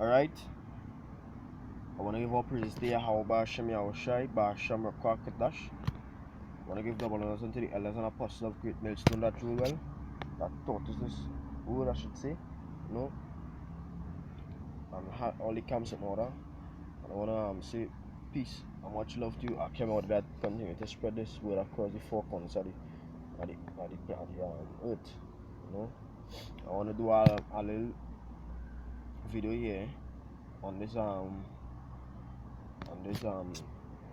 Alright, I want to give all praises to Yahweh Shem Yahushai, Basham Rakakadash. I want to give double honors unto the elders and apostles of Great Millstone that rule well, that taught us this word, I should say, and had all the camps in order. And I want to say peace and much love to you. I came out that continue to spread this word across the four corners of the earth. I want to do a little video here on this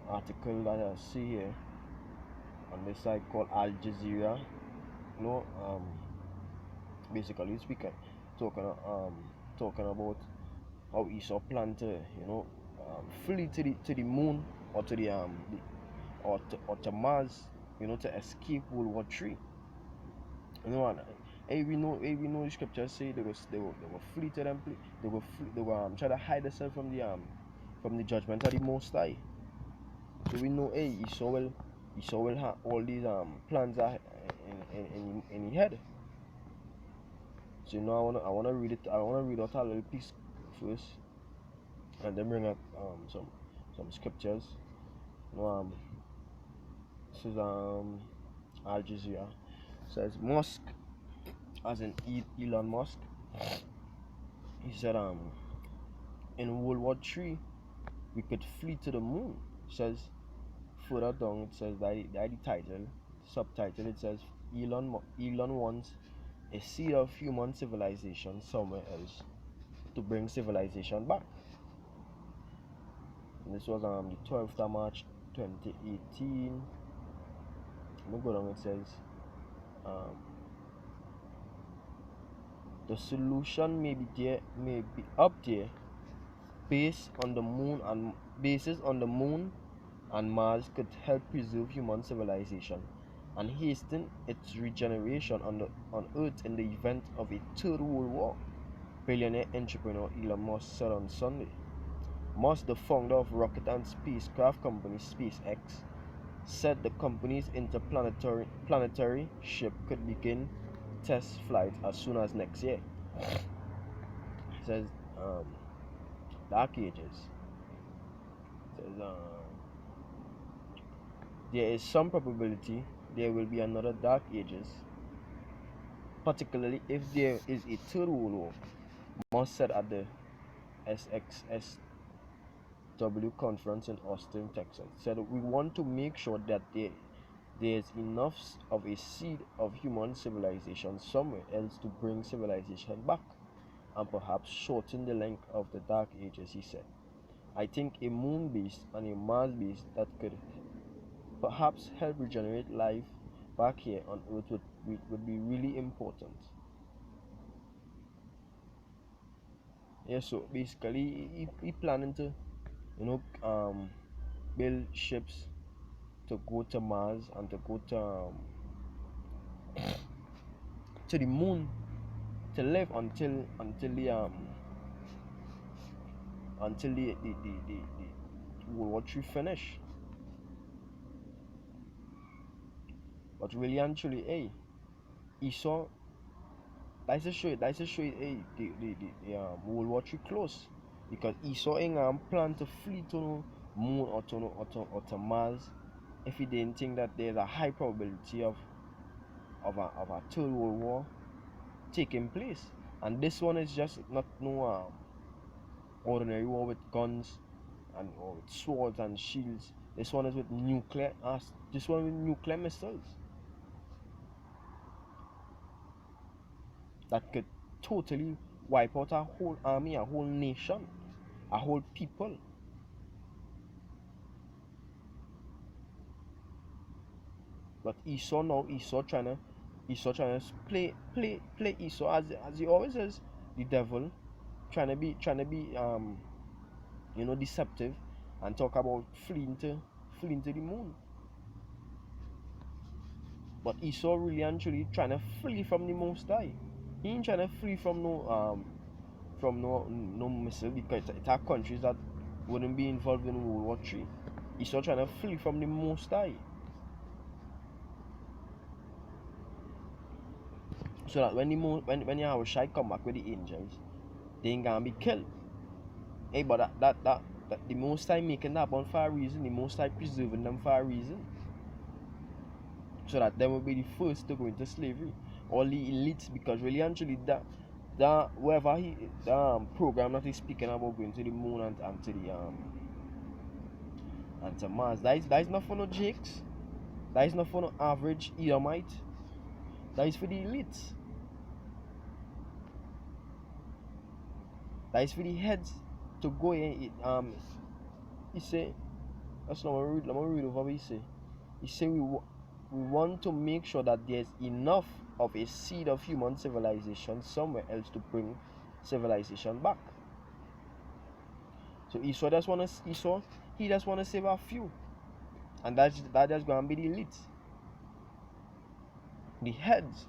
article that I see here on this site called Al Jazeera. Basically speaking, talking about how Esau planned to flee to the moon or to to Mars, to escape World War III. And we know the scriptures say they will flee to them. They will try to hide themselves from the judgment of the Most High. So we know Esau will have all these plans in his head. So I wanna read it. I wanna read out a little piece first, and then bring up some scriptures. This is Al Jazeera. It says Musk, as in Elon Musk. He said in World War III we could flee to the moon. It says further down, it says that the title, subtitle, it says Elon wants a seed of human civilization somewhere else to bring civilization back. And this was the 12th of March 2018. Let me go down. It says the solution may be up there, bases on the moon and Mars could help preserve human civilization and hasten its regeneration on Earth in the event of a third world war, billionaire entrepreneur Elon Musk said on Sunday. Musk, the founder of rocket and spacecraft company SpaceX, said the company's interplanetary ship could begin test flights as soon as next year. It says Dark Ages. It says there is some probability there will be another Dark Ages, particularly if there is a third world war, Musk said at the SXSW conference in Austin, Texas. He said, we want to make sure that there is enough of a seed of human civilization somewhere else to bring civilization back and perhaps shorten the length of the Dark Ages, he said. I think a moon base and a Mars base that could perhaps help regenerate life back here on Earth would be really important. Yeah, so basically he planning to build ships to go to Mars and to go to the moon to live until the World War III finish. But really and truly, Esau, that's to show you, the World War III close, because Esau ain't plan to flee to moon or to Mars if he didn't think that there's a high probability of a third world war taking place. And this one is just not no ordinary war with guns or with swords and shields. This one is with nuclear missiles that could totally wipe out a whole army, a whole nation, a whole people. But Esau trying to play Esau as he always is, the devil, trying to be deceptive and talk about fleeing to the moon. But Esau really and truly trying to flee from the Most High. He ain't trying to flee from no missile, because it are countries that wouldn't be involved in World War III. Esau trying to flee from the Most High, so that when Yahushua come back with the angels, they ain't gonna be killed. Hey, but that the Most High making that happen for a reason. The Most High preserving them for a reason, so that them will be the first to go into slavery. All the elites, because really actually that whatever the program that he's speaking about going to the moon and to the and to Mars, that is not for no jakes. That is not for no average Edomite. That is for the elites. That is for the heads to go in. He say, that's not read. Let me read over what he say. He say we want to make sure that there's enough of a seed of human civilization somewhere else to bring civilization back. So Esau he just wanna save a few, and that's gonna be the elites, the heads,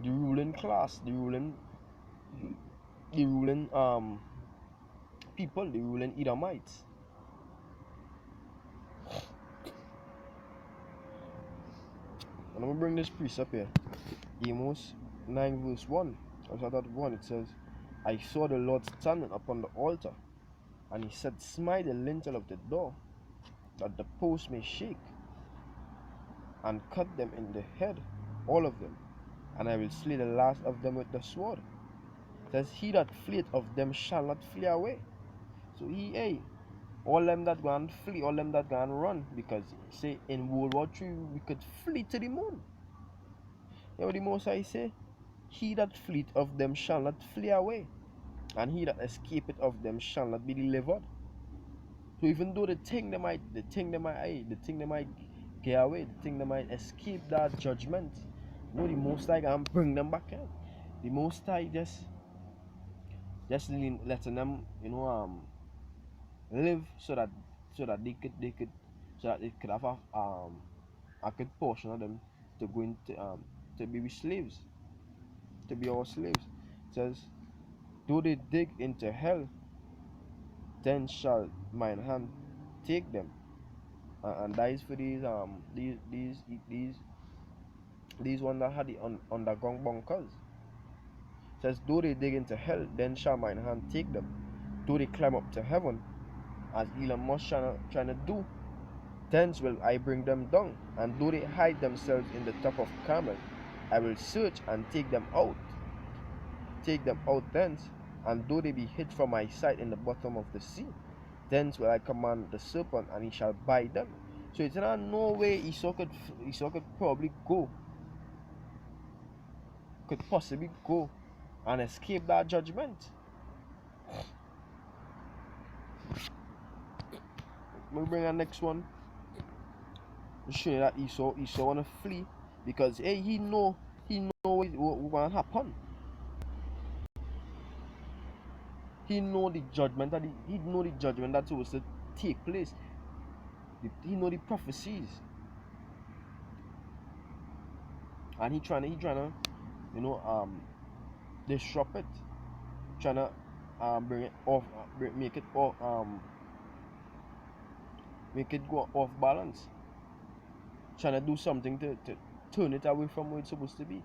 the ruling class, the ruling people, the ruling Edomites. And I'm gonna bring this precept here. Amos 9 verse 1. That's that 1. It says, I saw the Lord standing upon the altar, and he said, smite the lintel of the door, that the posts may shake, and cut them in the head, all of them, and I will slay the last of them with the sword. It says, he that fleeth of them shall not flee away. So all them that go and flee, all them that go and run, because say in World War III we could flee to the moon. You know what the Most High say? He that fleeth of them shall not flee away, and he that escapeth of them shall not be delivered. So even though the thing they might get away, the thing they might escape that judgment, the Most High can bring them back in. The Most High just letting them, live so that they could have a good portion of them to go into to be slaves, to be our slaves. It says, though they dig into hell, then shall mine hand take them. And that is for these one that had the underground bunkers. It says, though they dig into hell, then shall mine hand take them. Though they climb up to heaven, as Elon Musk trying to do, thence will I bring them down. And though they hide themselves in the top of Carmel, I will search and take them out thence. And though they be hid from my sight in the bottom of the sea, thence will I command the serpent, and he shall bite them. So it's not no way Esau could probably could possibly go and escape that judgment. We'll bring our next one. We'll show you that Esau wanna flee because he know what gonna happen. He know the judgment that's supposed to take place. He know the prophecies, and he trying to disrupt it, trying to bring it off, make it go off balance, trying to do something to turn it away from where it's supposed to be.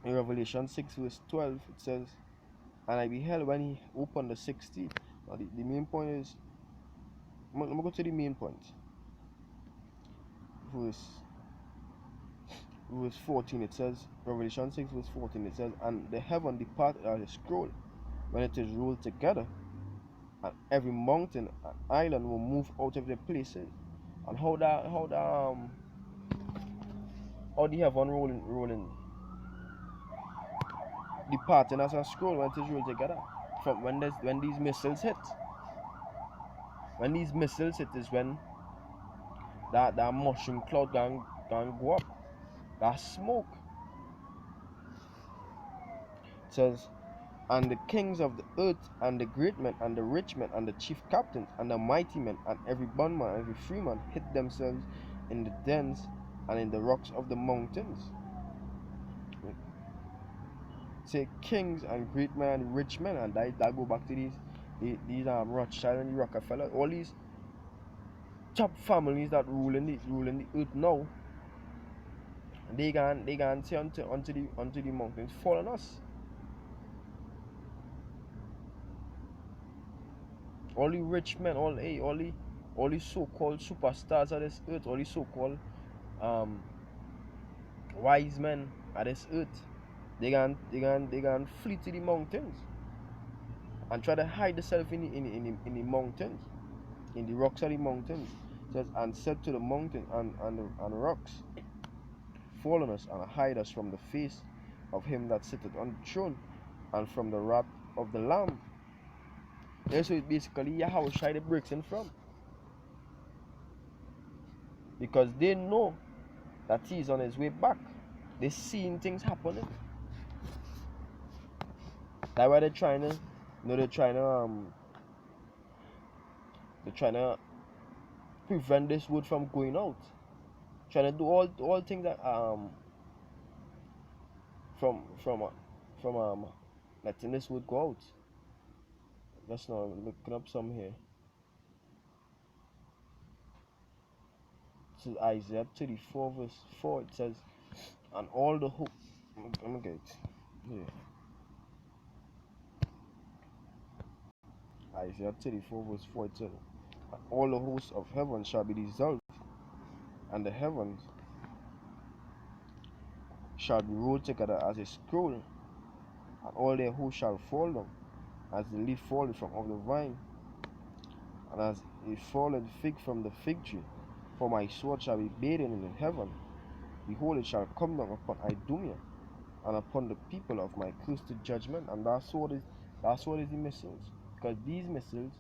In Revelation 6 verse 12 it says, and I beheld when he opened the sixth seal. Now the main point is, let me go to the main point. Verse 14 it says, Revelation 6 verse 14 it says, and the heaven departed as a scroll when it is rolled together, and every mountain and island will move out of their places. And how the heaven rolling departing as a scroll when it is rolled together, from when these missiles hit. When these missiles hit is when that mushroom cloud can go up. That smoke. It says, and the kings of the earth, and the great men, and the rich men, and the chief captains, and the mighty men, and every bondman, and every freeman hid themselves in the dens and in the rocks of the mountains. Say kings and great men and rich men, and that go back to these Rothschild and the Rockefeller, all these top families that ruling the earth now. They can say unto the mountains, fall on us. All the rich men, all the so-called superstars of this earth, all the so-called um wise men of this earth, they can flee to the mountains and try to hide themselves in the mountains, in the rocks of the mountains. It says, and said to the mountain and rocks, fall on us and hide us from the face of him that sitteth on the throne and from the wrath of the Lamb. Yeah, so it's basically Yahweh Shai the breaks in from. Because they know that he's on his way back. They're seeing things happening. That's why they're trying to, they're trying to prevent this word from going out. Trying to do all things that from letting this word go out. Just now looking up some here. This is Isaiah 34 verse 4. It says, and all the hope. I'm gonna get it here. Isaiah 34 verse 4. It says, all the hosts of heaven shall be dissolved, and the heavens shall be rolled together as a scroll, and all their hosts shall fall down, as the leaf falleth from off the vine, and as a fallen fig from the fig tree. For my sword shall be bathed in heaven. Behold, it shall come down upon Idumea, and upon the people of my cursed judgment. And that's what is the missiles. Because these missiles,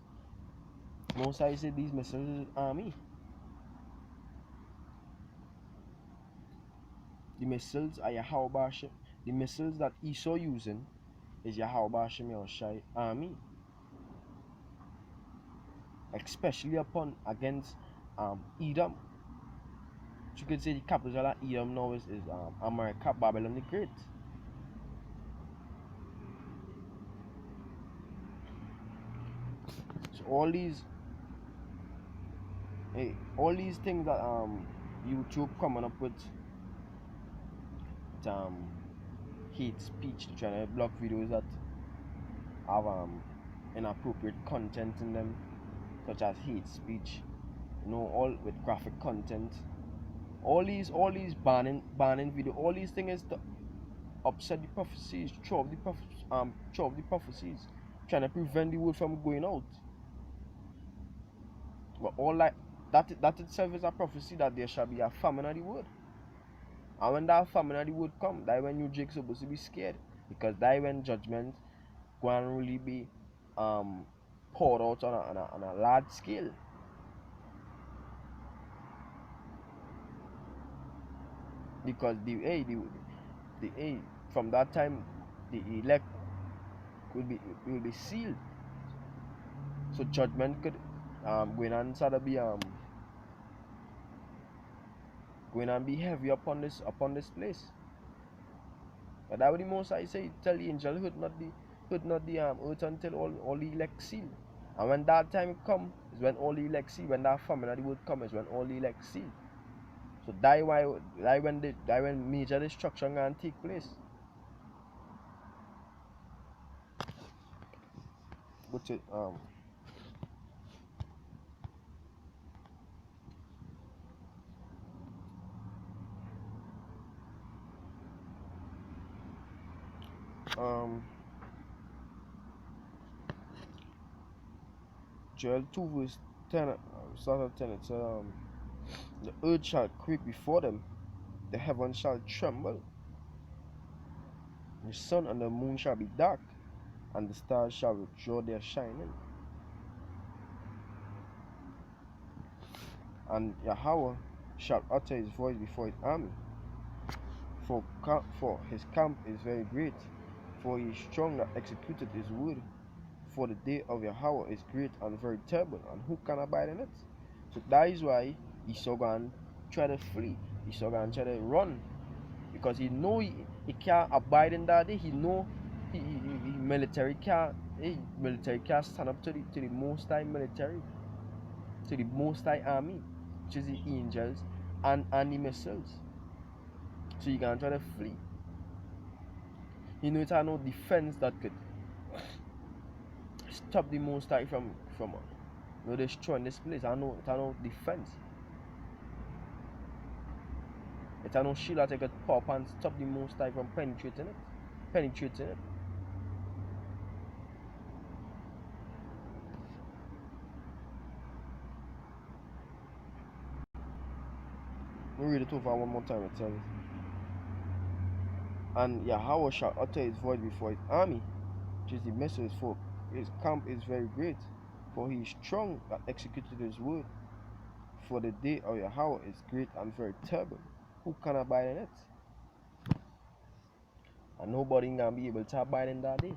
most I say these missiles is army. The missiles are Yahweh. The missiles that Esau using is Yahweh Shai army. Especially against Edom. So you could say the capital of Edom now is America, Babylon the Great. So all these things that YouTube coming up with hate speech, trying to block videos that have inappropriate content in them, such as hate speech, all with graphic content. All these banning video, all these things to upset the prophecies, throw up the prophecies, trying to prevent the word from going out. But all that itself is a prophecy that there shall be a famine of the word. And when that famine of the word come, that when you Jake supposed to be scared. Because that when judgment go and really be poured out on a large scale. Because from that time the elect will be sealed. So judgment could going and sort of be going and be heavy upon this place. But that would the most I say, tell the angel hurt not the earth until all the elect seal. And when that time come is when all the elect seal. When that famine of the word come is when all the elect seal. So that when major destruction can take place. But Joel 2 verse 10, start at 10, it says, the earth shall quake before them, the heavens shall tremble, the sun and the moon shall be dark, and the stars shall withdraw their shining. And Yahweh shall utter his voice before his army, for his camp is very great, for he is strong that executed his word. For the day of Yahweh is great and very terrible, and who can abide in it? So that is why Esau going try to flee. Esau going try to run, because he know he can't abide in that day. He know he military can't stand up to the most high military, to the most high army, which is the angels and the missiles. So he can try to flee. He know it had no defense that could stop the Most High from destroying this place. I know defense. It's no shield that take a pop and stop the Most High from penetrating it. Penetrating it. Let me read it over one more time, it says. And Yahweh shall utter his voice before his army, which is the message for his camp is very great, for he is strong that executed his word. For the day of Yahweh is great and very terrible. Who can abide in it? And nobody can be able to abide in that day.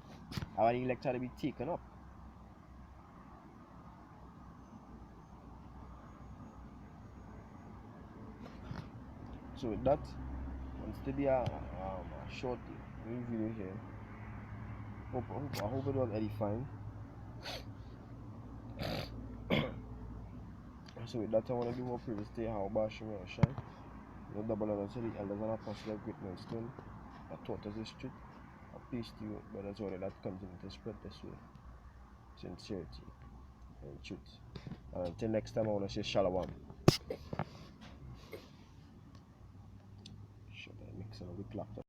Our elect to be taken up. So with that, it's to be a short video here. I hope it was edifying. So with that, I want to give up here to stay how bashing and shine. No double honor to the elders and apostles of great millstone that taught us this truth. A peace to you, brothers, all that continue to spread this way. Sincerity and truth. And until next time, I want to say shalom. Should I mix it with laptop?